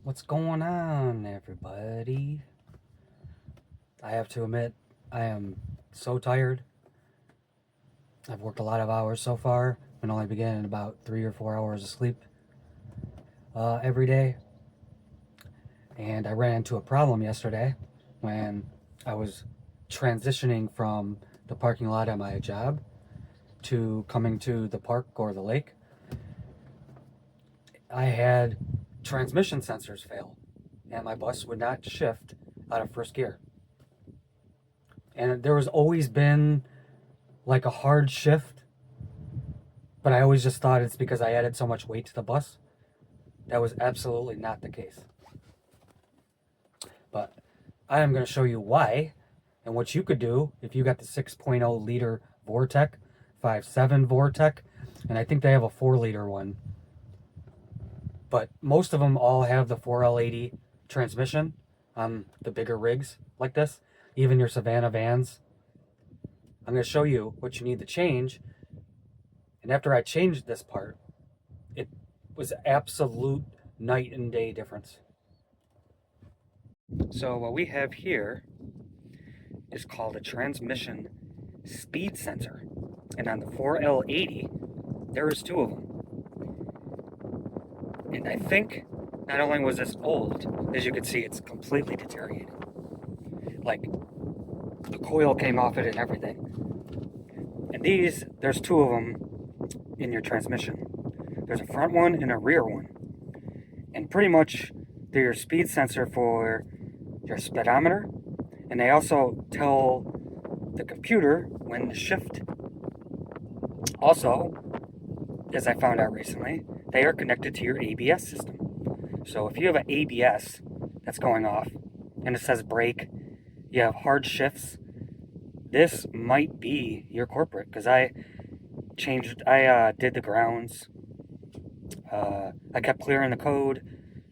What's going on, everybody? I have to admit, I am so tired. I've worked a lot of hours so far and only been getting about 3 or 4 hours of sleep every day. And I ran into a problem yesterday when I was transitioning from the parking lot at my job to coming to the park or the lake. I had transmission sensors fail, and my bus would not shift out of first gear. And there was always been like a hard shift, but I always just thought it's because I added so much weight to the bus. That was absolutely not the case. But I am going to show you why and what you could do if you got the 6.0 liter Vortec, 5.7 Vortec, and I think they have a 4 liter one. But most of them all have the 4L80 transmission on the bigger rigs like this, even your Savannah vans. I'm going to show you what you need to change. And after I changed this part, it was absolute night and day difference. So what we have here is called a transmission speed sensor. And on the 4L80, there is two of them. And I think not only was this old, as you can see, it's completely deteriorated. Like, the coil came off it and everything. And these, there's two of them in your transmission. There's a front one and a rear one. And pretty much they're your speed sensor for your speedometer, and they also tell the computer when to shift. Also, as I found out recently, they are connected to your ABS system. So if you have an ABS that's going off and it says brake, you have hard shifts, this might be your culprit, because I did the grounds, I kept clearing the code,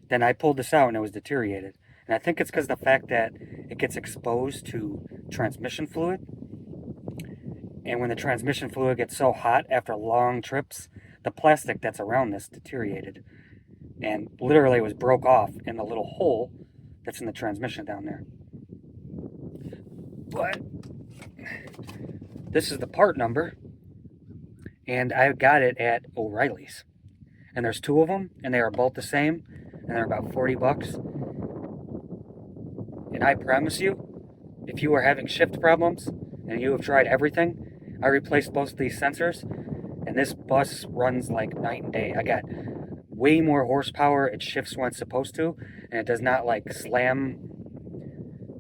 then I pulled this out and it was deteriorated. And I think it's because of the fact that it gets exposed to transmission fluid. And when the transmission fluid gets so hot after long trips, the plastic that's around this deteriorated. And literally it was broke off in the little hole that's in the transmission down there. But this is the part number. And I got it at O'Reilly's. And there's two of them, and they are both the same. And they're about 40 bucks. And I promise you, if you are having shift problems and you have tried everything, I replaced both these sensors, and this bus runs like night and day. I got way more horsepower. It shifts when it's supposed to, and it does not like slam,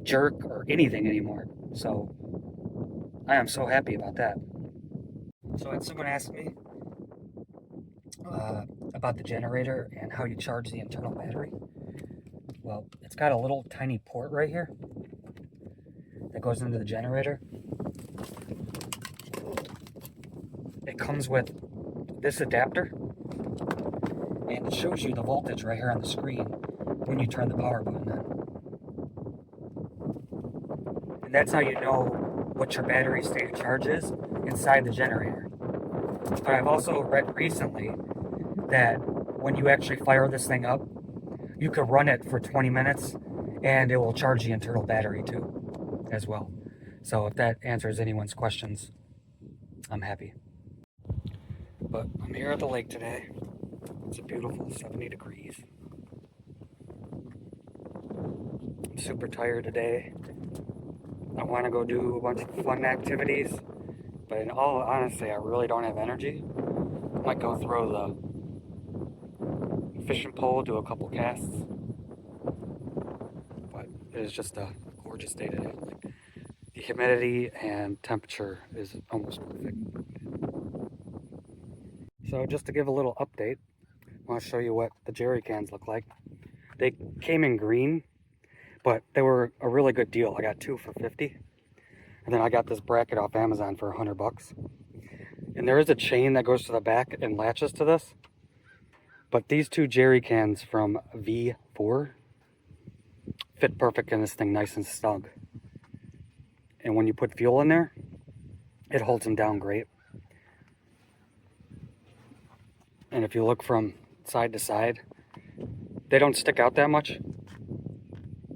jerk, or anything anymore. So I am so happy about that. So I had someone ask me about the generator and how you charge the internal battery. Well, it's got a little tiny port right here that goes into the generator. It comes with this adapter, and it shows you the voltage right here on the screen when you turn the power button on. And that's how you know what your battery state of charge is inside the generator. But I've also read recently that when you actually fire this thing up, you could run it for 20 minutes and it will charge the internal battery too, as well. So if that answers anyone's questions, I'm happy. But I'm here at the lake today. It's a beautiful 70 degrees. I'm super tired today. I want to go do a bunch of fun activities, but in all honesty, I really don't have energy. I might go throw the fishing pole, do a couple casts. But it is just a gorgeous day today. Like, the humidity and temperature is almost perfect. So just to give a little update, I want to show you what the jerry cans look like. They came in green, but they were a really good deal. I got two for 50. And then I got this bracket off Amazon for 100 bucks. And there is a chain that goes to the back and latches to this. But these two jerry cans from V4 fit perfect in this thing, nice and snug. And when you put fuel in there, it holds them down great. And if you look from side to side, They don't stick out that much,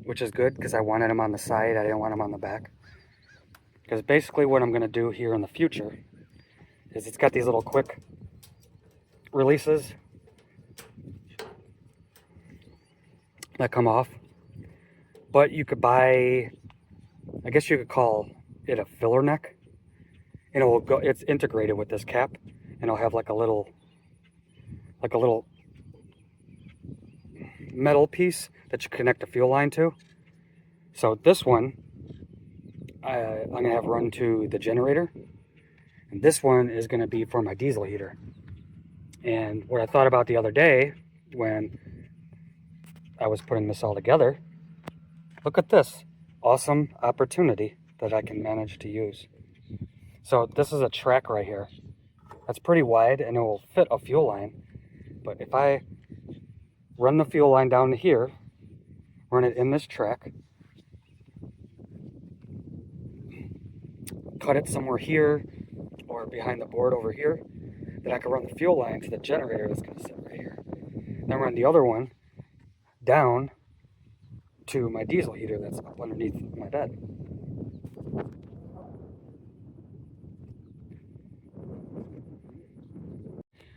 which is good because I wanted them on the side. I didn't want them on the back. Because basically what I'm going to do here in the future is it's got these little quick releases that come off. But you could buy, I guess you could call it a filler neck. And it will go, it's integrated with this cap, and it'll have like a little metal piece that you connect the fuel line to. So this one, I'm gonna have run to the generator, and this one is gonna be for my diesel heater. And what I thought about the other day when I was putting this all together, look at this awesome opportunity that I can manage to use. So this is a track right here. That's pretty wide and it will fit a fuel line. But if I run the fuel line down to here, run it in this track, cut it somewhere here or behind the board over here, then I can run the fuel line to the generator that's going to sit right here. Then run the other one down to my diesel heater that's up underneath my bed.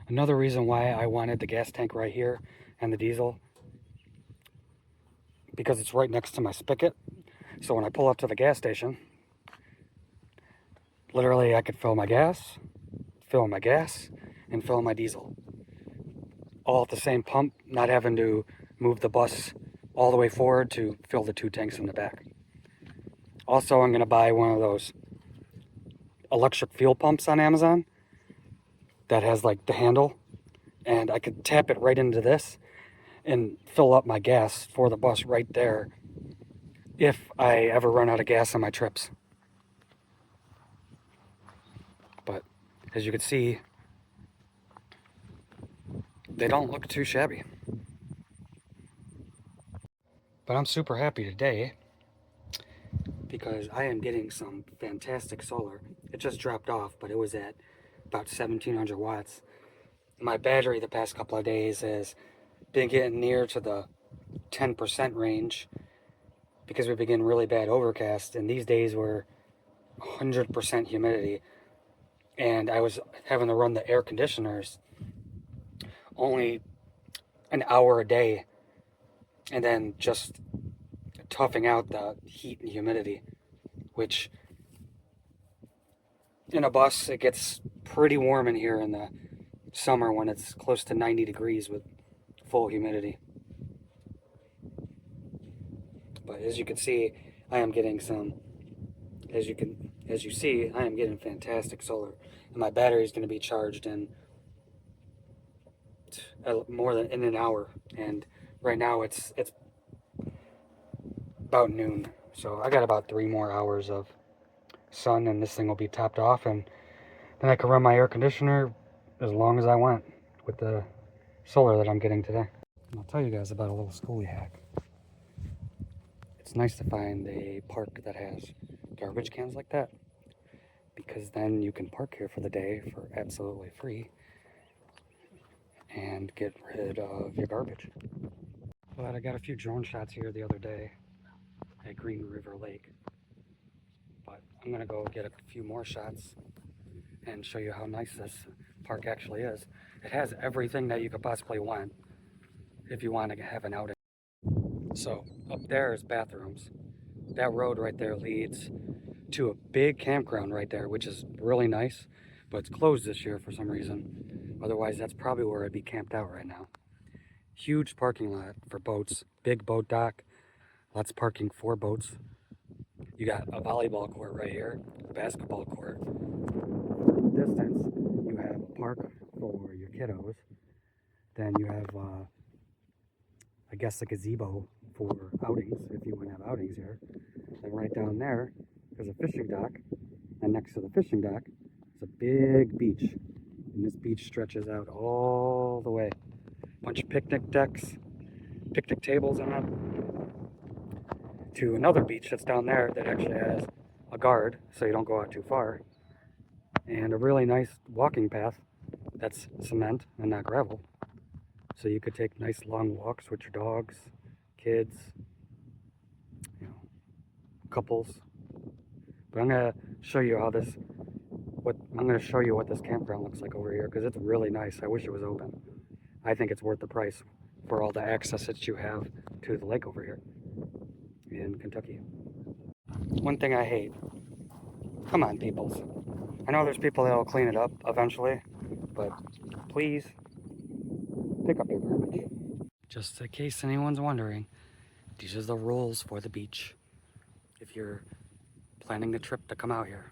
Another reason why I wanted the gas tank right here and the diesel, because it's right next to my spigot. So when I pull up to the gas station, literally I could fill my gas, and fill my diesel. All at the same pump, not having to move the bus all the way forward to fill the 2 tanks in the back. Also, I'm going to buy one of those electric fuel pumps on Amazon that has like the handle, and I could tap it right into this and fill up my gas for the bus right there if I ever run out of gas on my trips. But as you can see, they don't look too shabby. But I'm super happy today because I am getting some fantastic solar. It just dropped off, but it was at about 1700 watts. My battery the past couple of days has been getting near to the 10% range because we've been getting really bad overcast, and these days were 100% humidity. And I was having to run the air conditioners only an hour a day and then just toughing out the heat and humidity, which in a bus, it gets pretty warm in here in the summer when it's close to 90 degrees with full humidity. But as you can see, I am getting some, as you see, I am getting fantastic solar. And my battery is going to be charged in more than in an hour. And right now it's about noon. So I got about 3 more hours of sun and this thing will be topped off, and then I can run my air conditioner as long as I want with the solar that I'm getting today. And I'll tell you guys about a little schoolie hack. It's nice to find a park that has garbage cans like that, because then you can park here for the day for absolutely free and get rid of your garbage. But I got a few drone shots here the other day at Green River Lake. But I'm going to go get a few more shots and show you how nice this park actually is. It has everything that you could possibly want if you want to have an outing. So up there is bathrooms. That road right there leads to a big campground right there, which is really nice, but it's closed this year for some reason. Otherwise, that's probably where I'd be camped out right now. Huge parking lot for boats, big boat dock, lots of parking for boats. You got a volleyball court right here, a basketball court. In the distance, you have a park for your kiddos. Then you have, I guess, a gazebo for outings, if you want to have outings here. Then right down there, there's a fishing dock. And next to the fishing dock is a big beach. And this beach stretches out all the way. Bunch of picnic decks, picnic tables on it. To another beach that's down there that actually has a guard so you don't go out too far, and a really nice walking path that's cement and not gravel. So you could take nice long walks with your dogs, kids, you know, couples. But I'm gonna show you how this, I'm gonna show you what this campground looks like over here because it's really nice. I wish it was open. I think it's worth the price for all the access that you have to the lake over here in Kentucky. One thing I hate, come on peoples. I know there's people that'll clean it up eventually, but please pick up your garbage. Just in case anyone's wondering, these are the rules for the beach if you're planning the trip to come out here.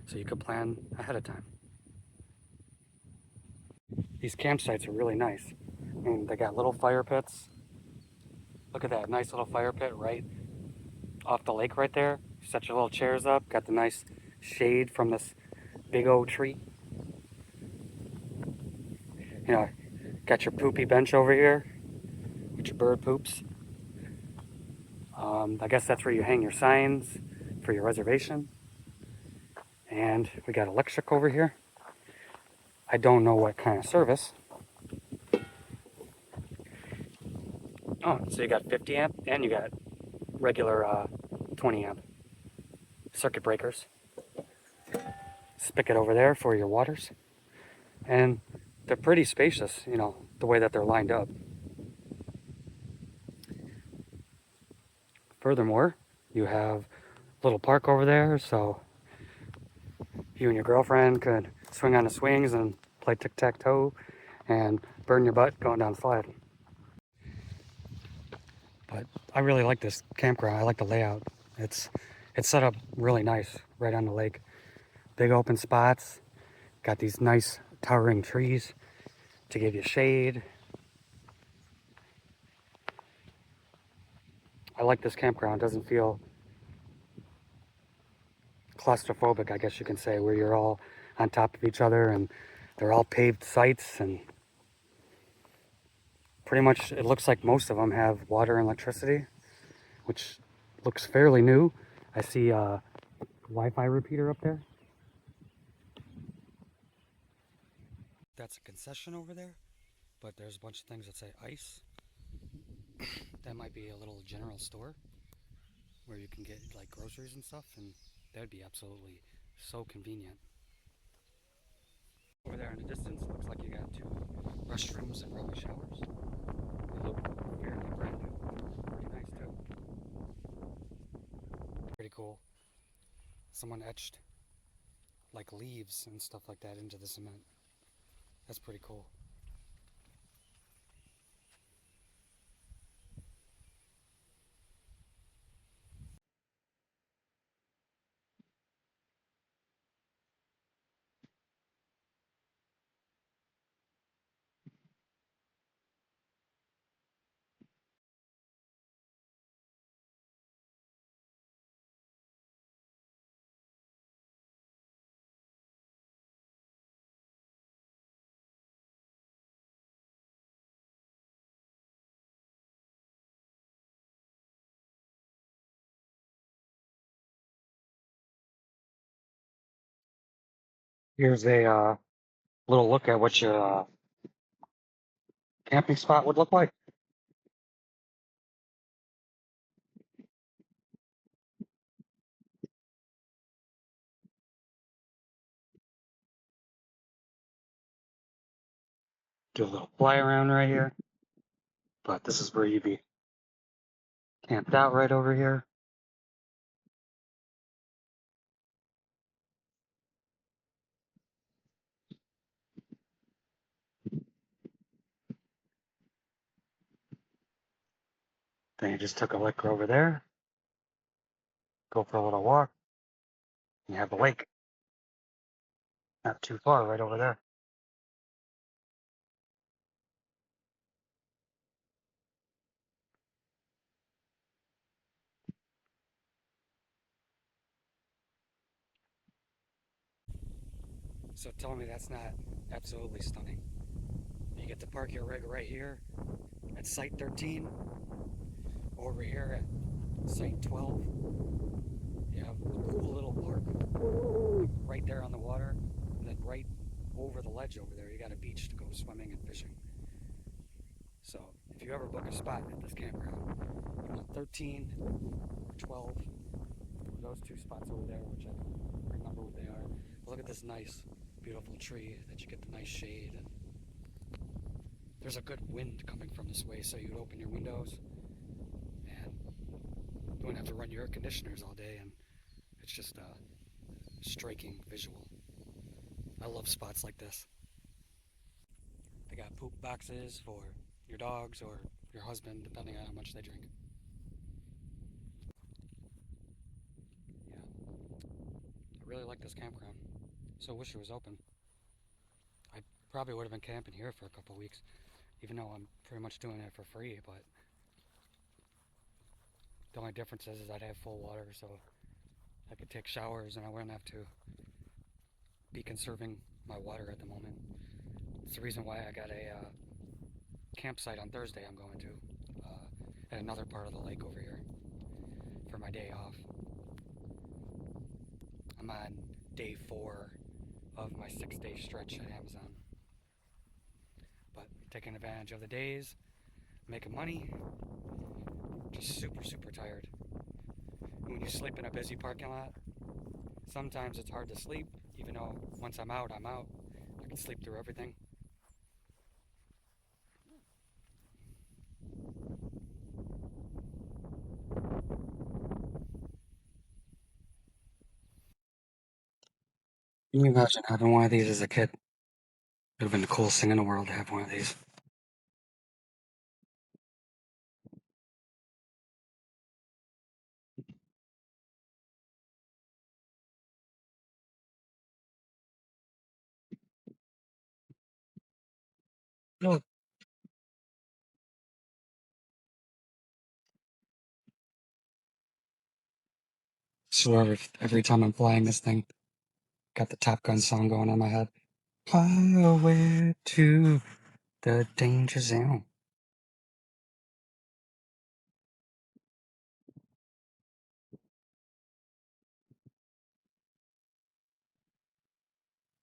So you can plan ahead of time. These campsites are really nice. I mean, they got little fire pits. Look at that nice little fire pit right off the lake right there. Set your little chairs up, got the nice shade from this big oak tree. You know, got your poopy bench over here with your bird poops. I guess that's where you hang your signs for your reservation. And we got electric over here. I don't know what kind of service. Oh, so you got 50 amp and you got regular 20 amp circuit breakers. Spigot over there for your waters. And they're pretty spacious, you know, the way that they're lined up. Furthermore, you have a little park over there, so you and your girlfriend could swing on the swings and play tic-tac-toe and burn your butt going down the slide. But I really like this campground. I like the layout. It's set up really nice right on the lake. Big open spots. Got these nice towering trees to give you shade. I like this campground. It doesn't feel claustrophobic, I guess you can say, where you're all on top of each other and they're all paved sites, and pretty much it looks like most of them have water and electricity, which looks fairly new. I see a Wi-Fi repeater up there. That's a concession over there, but there's a bunch of things that say ice. That might be a little general store where you can get like groceries and stuff, and that would be absolutely so convenient. Over there in the distance, it looks like you got 2 restrooms and probably showers. They look fairly brand new. Pretty nice too. Pretty cool. Someone etched like leaves and stuff like that into the cement. That's pretty cool. Here's a little look at what your camping spot would look like. Do a little fly around right here. But this is where you'd be camped out right over here. Then you just took a liquor over there, go for a little walk, and you have the lake. Not too far, right over there. So tell me that's not absolutely stunning. You get to park your rig right here at Site 13, over here at Site 12. You have a cool little park right there on the water, and then right over the ledge over there, you got a beach to go swimming and fishing. So if you ever book a spot at this campground, you want 13 or 12, those two spots over there, which I don't remember what they are. But look at this nice, beautiful tree that you get the nice shade. And there's a good wind coming from this way, so you'd open your windows and you wouldn't have to run your air conditioners all day, and it's just a striking visual. I love spots like this. They got poop boxes for your dogs or your husband, depending on how much they drink. Yeah, I really like this campground. So wish it was open. I probably would have been camping here for a couple of weeks, even though I'm pretty much doing it for free, but the only difference is I'd have full water, so I could take showers and I wouldn't have to be conserving my water at the moment. It's the reason why I got a campsite on Thursday I'm going to at another part of the lake over here for my day off. I'm on day 4 of my 6-day stretch at Amazon. But taking advantage of the days, making money, just super tired. When you sleep in a busy parking lot, sometimes it's hard to sleep, even though once I'm out, I'm out. I can sleep through everything. Can you imagine having one of these as a kid? It would have been the coolest thing in the world to have one of these. Look, swear every time I'm flying this thing, got the Top Gun song going in my head. Highway to the danger zone.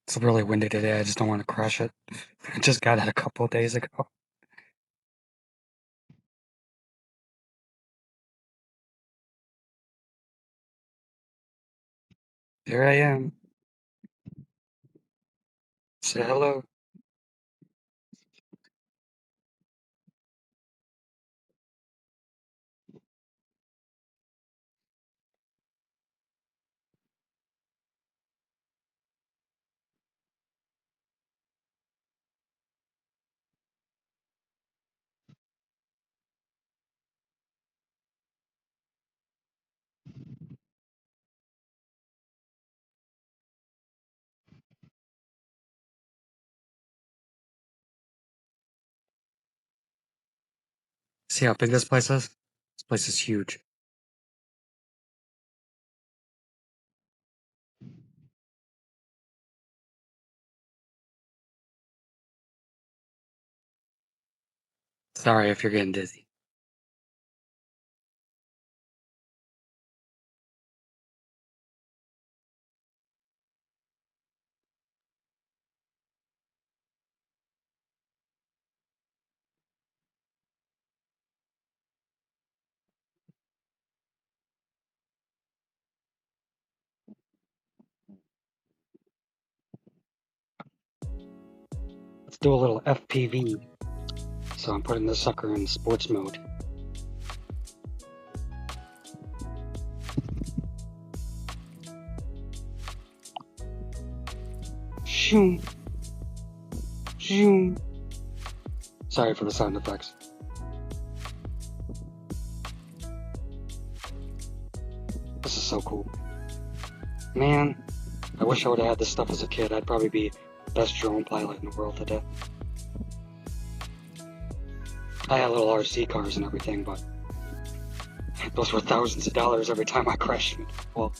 It's really windy today. I just don't want to crash it. I just got it a couple of days ago. Here I am. Say hello. See how big this place is? This place is huge. Sorry if you're getting dizzy. Let's do a little FPV. So I'm putting this sucker in sports mode. Shoo. Shoo. Sorry for the sound effects. This is so cool. Man, I wish I would have had this stuff as a kid. I'd probably be best drone pilot in the world today. I had little RC cars and everything, but those were thousands of dollars every time I crashed. Well,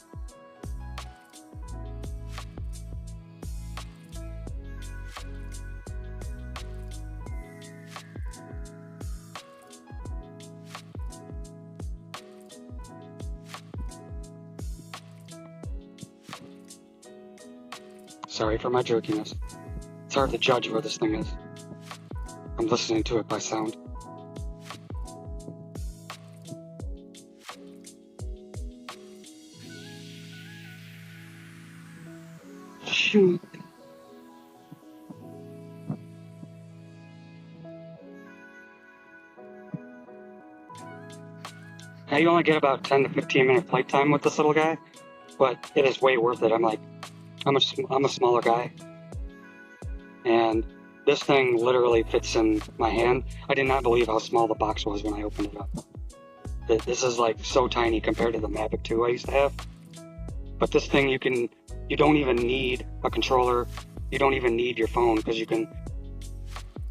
sorry for my jerkiness. It's hard to judge where this thing is. I'm listening to it by sound. Now you only get about 10 to 15 minute flight time with this little guy, but it is way worth it. I'm a smaller guy, and this thing literally fits in my hand. I did not believe how small the box was when I opened it up. This is like so tiny compared to the Mavic 2 I used to have. But this thing, you don't even need a controller. You don't even need your phone because you can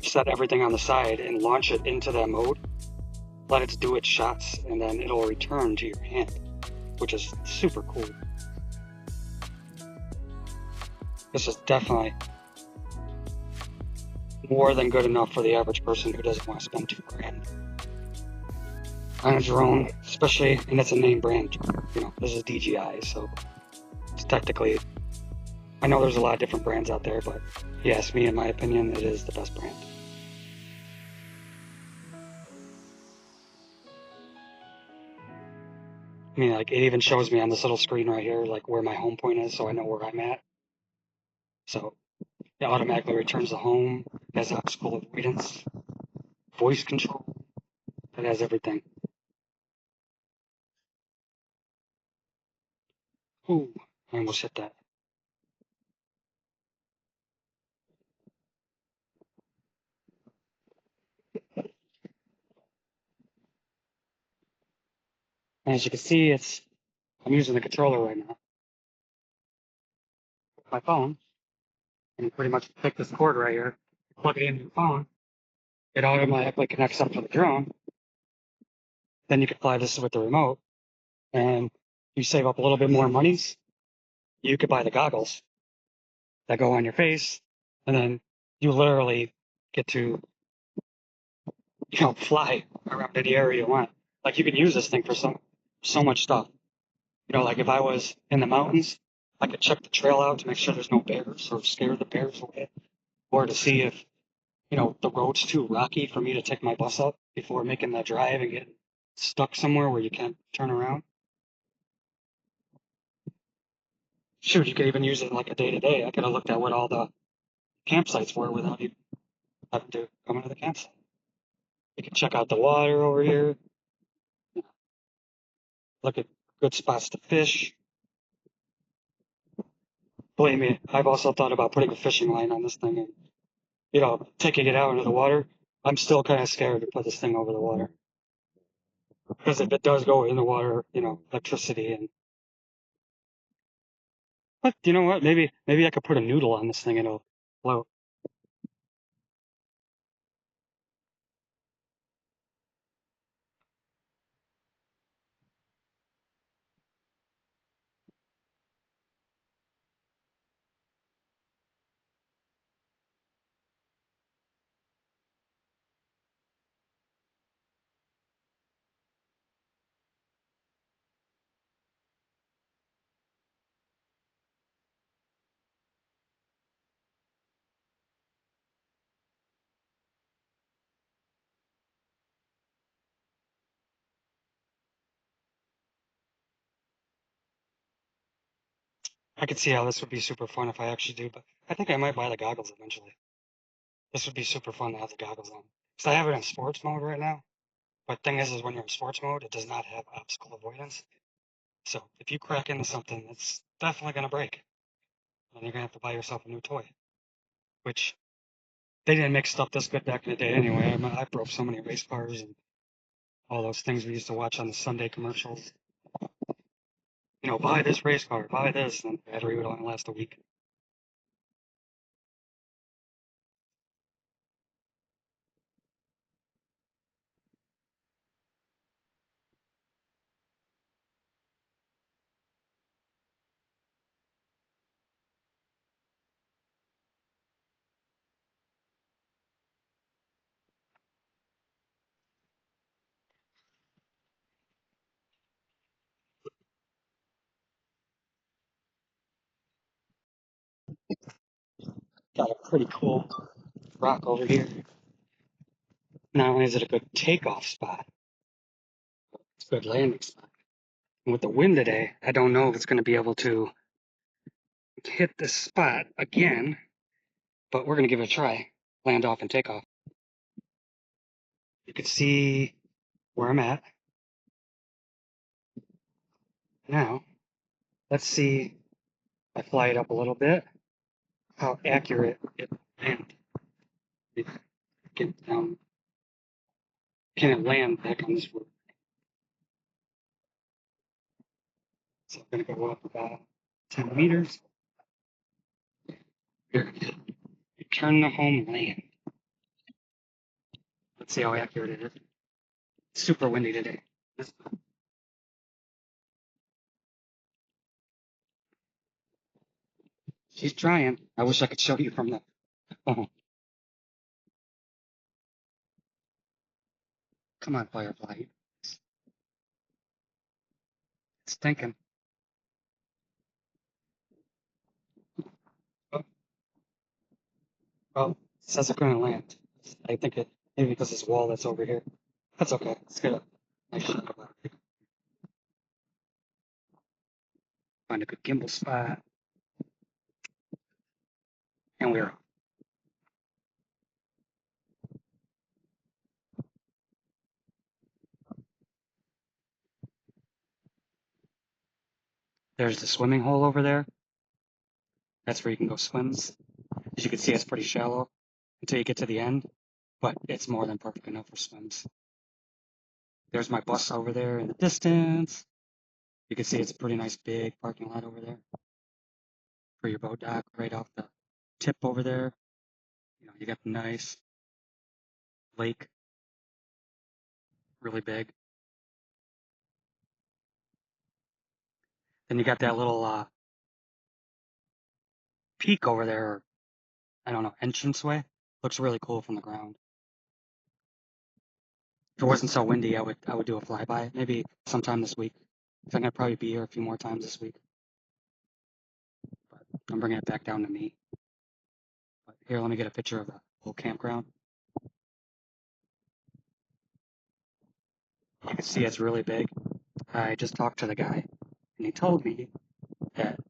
set everything on the side and launch it into that mode. Let it do its shots, and then it'll return to your hand, which is super cool. This is definitely more than good enough for the average person who doesn't want to spend $2,000 on a drone, especially, and it's a name brand. This is DJI, so it's technically, I know there's a lot of different brands out there, but if you ask me, in my opinion, it is the best brand. I mean, like, it even shows me on this little screen right here, like, where my home point is, so I know where I'm at. So it automatically returns to home, it has obstacle avoidance, voice control, it has everything. Ooh, I almost hit that. And as you can see, I'm using the controller right now. My phone, and you pretty much pick this cord right here, plug it into your phone, it automatically connects up to the drone. Then you can fly this with the remote, and you save up a little bit more monies. You could buy the goggles that go on your face, and then you literally get to, fly around any area you want. Like, you can use this thing for so much stuff. Like if I was in the mountains, I could check the trail out to make sure there's no bears or scare the bears away, or to see if the road's too rocky for me to take my bus up before making that drive and getting stuck somewhere where you can't turn around. Shoot, you could even use it like a day to day. I could have looked at what all the campsites were without even having to come into the campsite. You can check out the water over here, look at good spots to fish. Believe me, I've also thought about putting a fishing line on this thing and, taking it out into the water. I'm still kind of scared to put this thing over the water. Because if it does go in the water, electricity and, but you know what? Maybe I could put a noodle on this thing and it'll float. I could see how this would be super fun if I actually do, but I think I might buy the goggles eventually. This would be super fun to have the goggles on. Because I have it in sports mode right now. But thing is when you're in sports mode, it does not have obstacle avoidance. So if you crack into something, it's definitely going to break. And you're going to have to buy yourself a new toy. Which, they didn't make stuff this good back in the day anyway. I broke so many race cars and all those things we used to watch on the Sunday commercials. Buy this race car, buy this, and the battery would only last a week. Got a pretty cool rock over here. Not only is it a good takeoff spot, it's a good landing spot. And with the wind today, I don't know if it's going to be able to hit this spot again, but we're going to give it a try. Land off and take off. You can see where I'm at. Now, let's see, I fly it up a little bit, how accurate it lands. Get down, can it land back on this roof? So I'm gonna go up about 10 meters. Here, turn the home land. Let's see how accurate it is. It's super windy today. She's trying. I wish I could show you from the phone. Come on, Firefly. It's thinking. Oh, well, it says it's going to land. I think it maybe because this wall that's over here. That's okay. Let's get a nice shot of it. Find a good gimbal spot, and we're. There's the swimming hole over there. That's where you can go swims. As you can see, it's pretty shallow until you get to the end, but it's more than perfect enough for swims. There's my bus over there in the distance. You can see it's a pretty nice big parking lot over there for your boat dock right off the tip over there. You know, you got the nice lake, really big. Then you got that little peak over there, or I don't know, entranceway. Looks really cool from the ground. If it wasn't so windy, I would do a flyby, maybe sometime this week. I'm gonna probably be here a few more times this week. But I'm bringing it back down to me. But here, let me get a picture of the whole campground. You can see it's really big. I just talked to the guy, and he told me that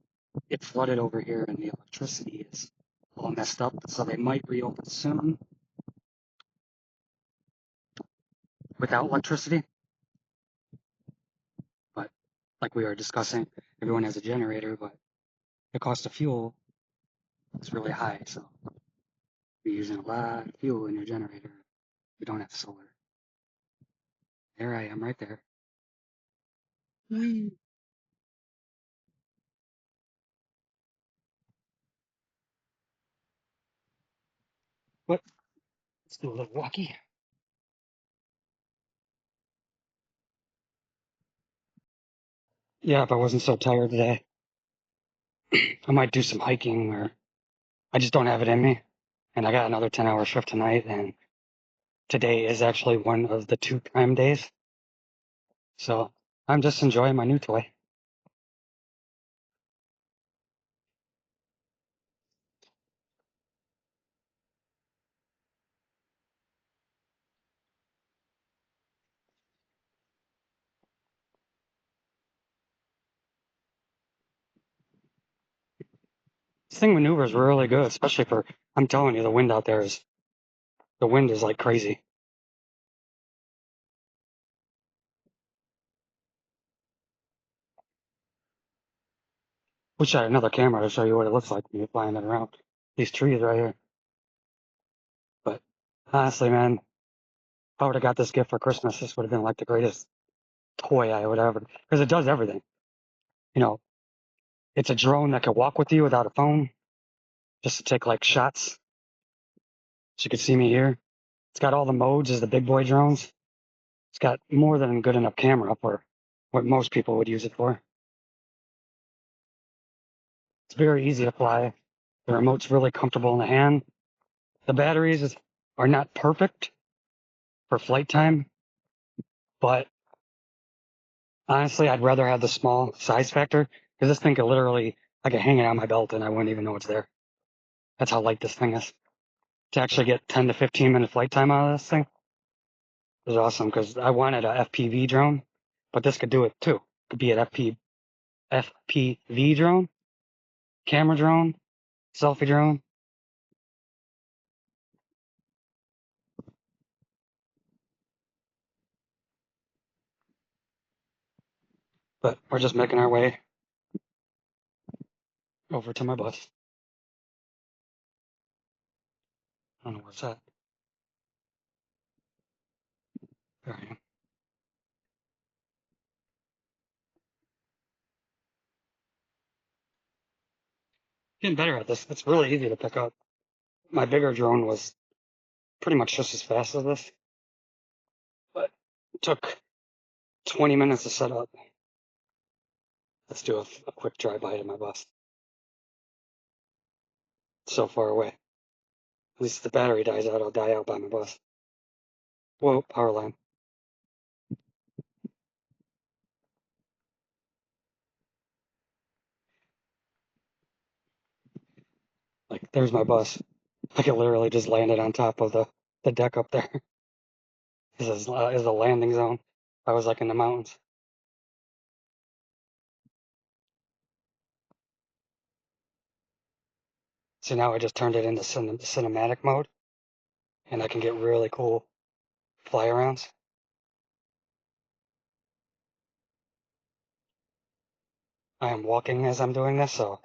it flooded over here and the electricity is all messed up, so they might reopen soon without electricity. But like we were discussing, everyone has a generator, but the cost of fuel is really high, so you're using a lot of fuel in your generator. You don't have solar. There I am, right there. What? Let's do a little walkie. Yeah, if I wasn't so tired today, I might do some hiking, or I just don't have it in me. And I got another 10-hour shift tonight, and today is actually one of the 2 prime days. So I'm just enjoying my new toy. This thing maneuvers really good, especially for, I'm telling you, the wind out there the wind is like crazy. Wish I had another camera to show you what it looks like when you're flying it around. These trees right here. But honestly, man, if I would have got this gift for Christmas, this would have been like the greatest toy I would ever, because it does everything. You know, it's a drone that can walk with you without a phone, just to take like shots. So you can see me here. It's got all the modes as the big boy drones. It's got more than a good enough camera for what most people would use it for. It's very easy to fly. The remote's really comfortable in the hand. The batteries are not perfect for flight time, but honestly, I'd rather have the small size factor because this thing could literally, I could hang it on my belt and I wouldn't even know it's there. That's how light this thing is. To actually get 10 to 15-minute flight time out of this thing is awesome because I wanted a FPV drone, but this could do it too. It could be an FPV drone, camera drone, selfie drone. But we're just making our way over to my bus. I don't know where's that. There I am. Getting better at this. It's really easy to pick up. My bigger drone was pretty much just as fast as this, but it took 20 minutes to set up. Let's do a quick drive-by to my bus. It's so far away. At least if the battery dies out, I'll die out by my bus. Whoa, power line. Like, there's my bus. I could literally just land it on top of the deck up there. This is a landing zone. I was like in the mountains. So now I just turned it into cinematic mode, and I can get really cool fly-arounds. I am walking as I'm doing this, so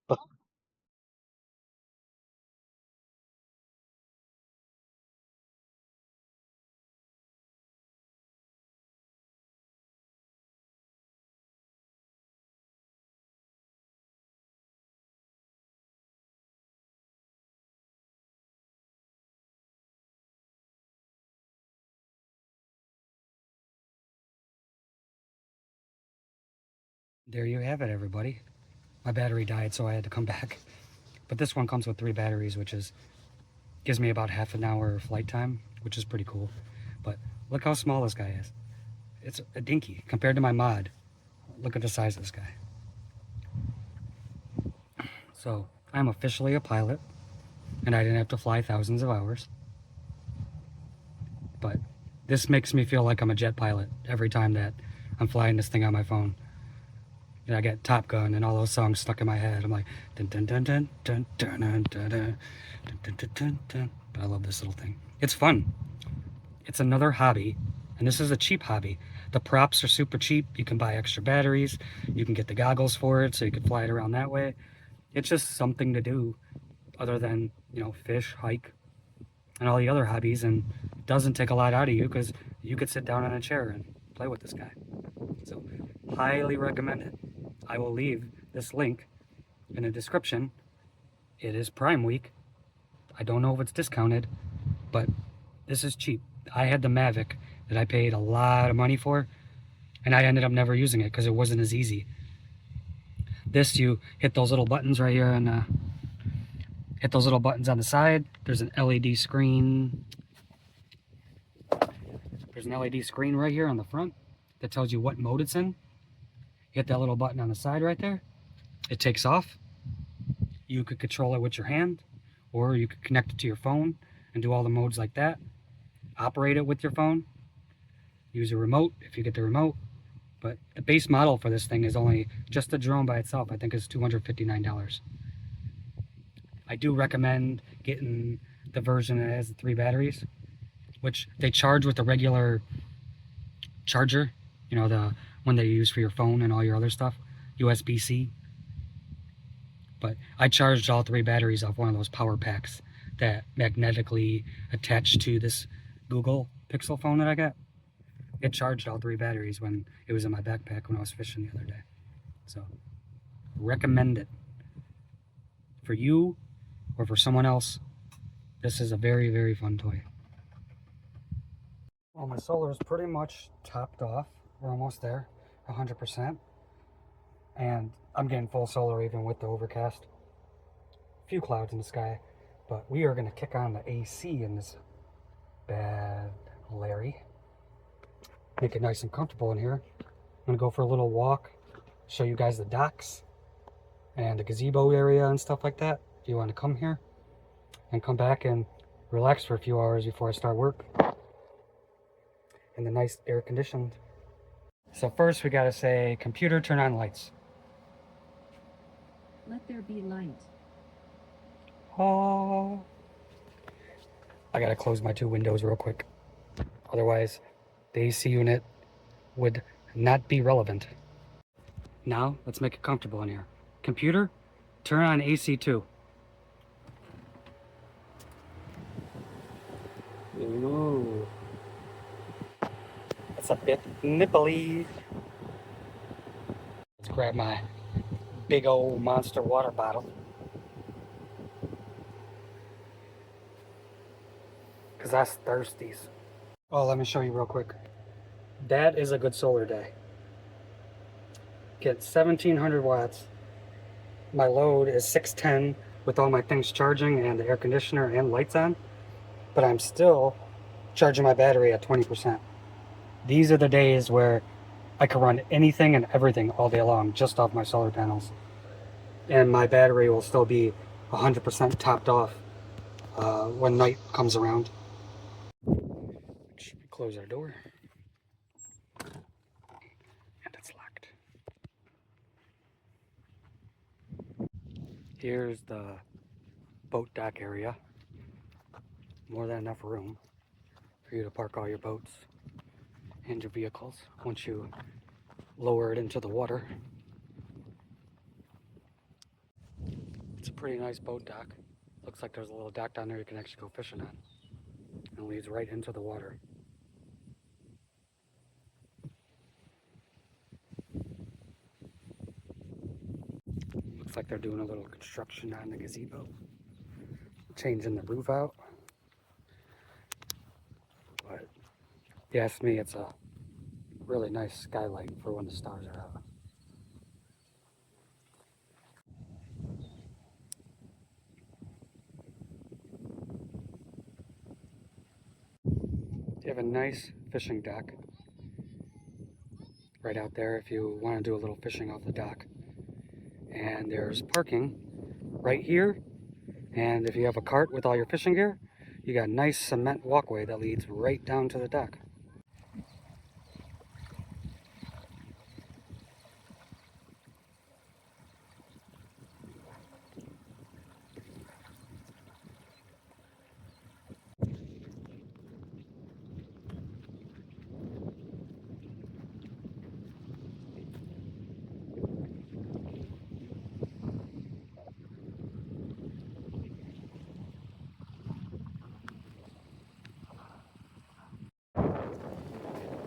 but there you have it, everybody. My battery died, so I had to come back. But this one comes with 3 batteries, which gives me about half an hour flight time, which is pretty cool. But look how small this guy is. It's a dinky compared to my mod. Look at the size of this guy. So I'm officially a pilot, and I didn't have to fly thousands of hours. But this makes me feel like I'm a jet pilot every time that I'm flying this thing on my phone. And I get Top Gun and all those songs stuck in my head. I'm like, dun dun dun dun dun dun dun dun dun dun dun dun dun. But I love this little thing. It's fun. It's another hobby, and this is a cheap hobby. The props are super cheap. You can buy extra batteries. You can get the goggles for it, so you can fly it around that way. It's just something to do other than, you know, fish, hike, and all the other hobbies, and it doesn't take a lot out of you because you could sit down on a chair and play with this guy. So highly recommend it. I will leave this link in the description. It is Prime Week. I don't know if it's discounted, but this is cheap. I had the Mavic that I paid a lot of money for, and I ended up never using it because it wasn't as easy. This, you hit those little buttons right here and hit those little buttons on the side. There's an LED screen. There's an LED screen right here on the front that tells you what mode it's in. Hit that little button on the side right there. It takes off. You could control it with your hand, or you could connect it to your phone and do all the modes like that. Operate it with your phone. Use a remote if you get the remote. But the base model for this thing is only, just the drone by itself, I think is $259. I do recommend getting the version that has the 3 batteries, which they charge with the regular charger, you know, the one that you use for your phone and all your other stuff, USB-C. But I charged all 3 batteries off one of those power packs that magnetically attach to this Google Pixel phone that I got. It charged all 3 batteries when it was in my backpack when I was fishing the other day. So, recommend it. For you or for someone else, this is a very, very fun toy. Well, my solar is pretty much topped off. We're almost there, 100%. And I'm getting full solar even with the overcast. A few clouds in the sky, but we are going to kick on the AC in this bad Larry. Make it nice and comfortable in here. I'm going to go for a little walk, show you guys the docks and the gazebo area and stuff like that. If you want to come here and come back and relax for a few hours before I start work. And the nice air conditioned. So first we got to say, computer, turn on lights. Let there be light. Oh. I got to close my 2 windows real quick. Otherwise, the AC unit would not be relevant. Now, let's make it comfortable in here. Computer, turn on AC 2. Ooh. It's a bit nipply. Let's grab my big old monster water bottle. Because that's thirsties. Oh, let me show you real quick. That is a good solar day. Get 1700 watts. My load is 610 with all my things charging and the air conditioner and lights on. But I'm still charging my battery at 20%. These are the days where I can run anything and everything all day long just off my solar panels. And my battery will still be 100% topped off when night comes around. Close our door. And it's locked. Here's the boat dock area. More than enough room for you to park all your boats and your vehicles once you lower it into the water. It's a pretty nice boat dock. Looks like there's a little dock down there you can actually go fishing on. And it leads right into the water. Looks like they're doing a little construction on the gazebo. Changing the roof out. But if you ask me, it's a really nice skylight for when the stars are out. You have a nice fishing dock right out there if you want to do a little fishing off the dock. And there's parking right here. And if you have a cart with all your fishing gear, you got a nice cement walkway that leads right down to the dock.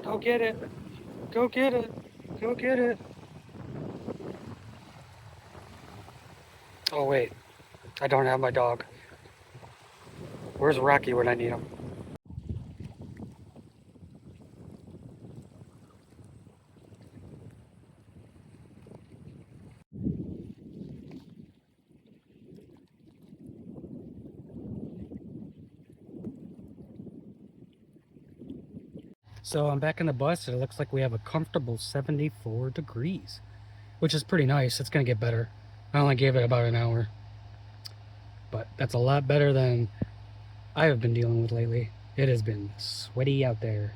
Go get it! Go get it! Go get it! Oh wait, I don't have my dog. Where's Rocky when I need him? So I'm back in the bus and it looks like we have a comfortable 74 degrees, which is pretty nice. It's gonna get better. I only gave it about an hour, but that's a lot better than I have been dealing with lately. It has been sweaty out there.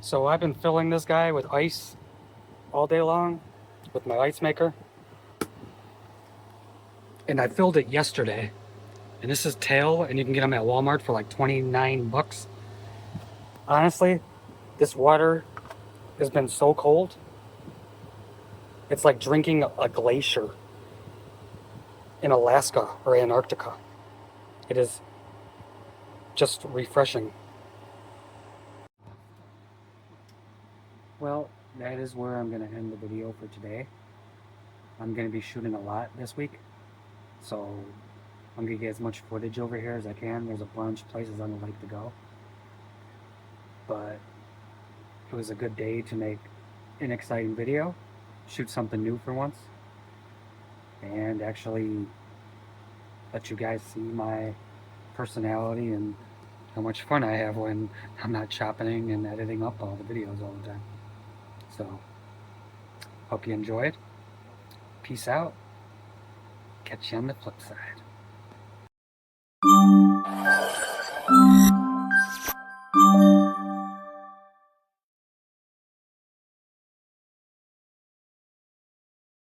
So I've been filling this guy with ice all day long with my ice maker. And I filled it yesterday. And this is tail, and you can get them at Walmart for like 29 bucks. Honestly, this water has been so cold. It's like drinking a glacier in Alaska or Antarctica. It is just refreshing. Well, that is where I'm going to end the video for today. I'm going to be shooting a lot this week, so I'm going to get as much footage over here as I can. There's a bunch of places on the lake to go. But it was a good day to make an exciting video, shoot something new for once, and actually let you guys see my personality and how much fun I have when I'm not chopping and editing up all the videos all the time. So, hope you enjoyed. Peace out. Catch you on the flip side.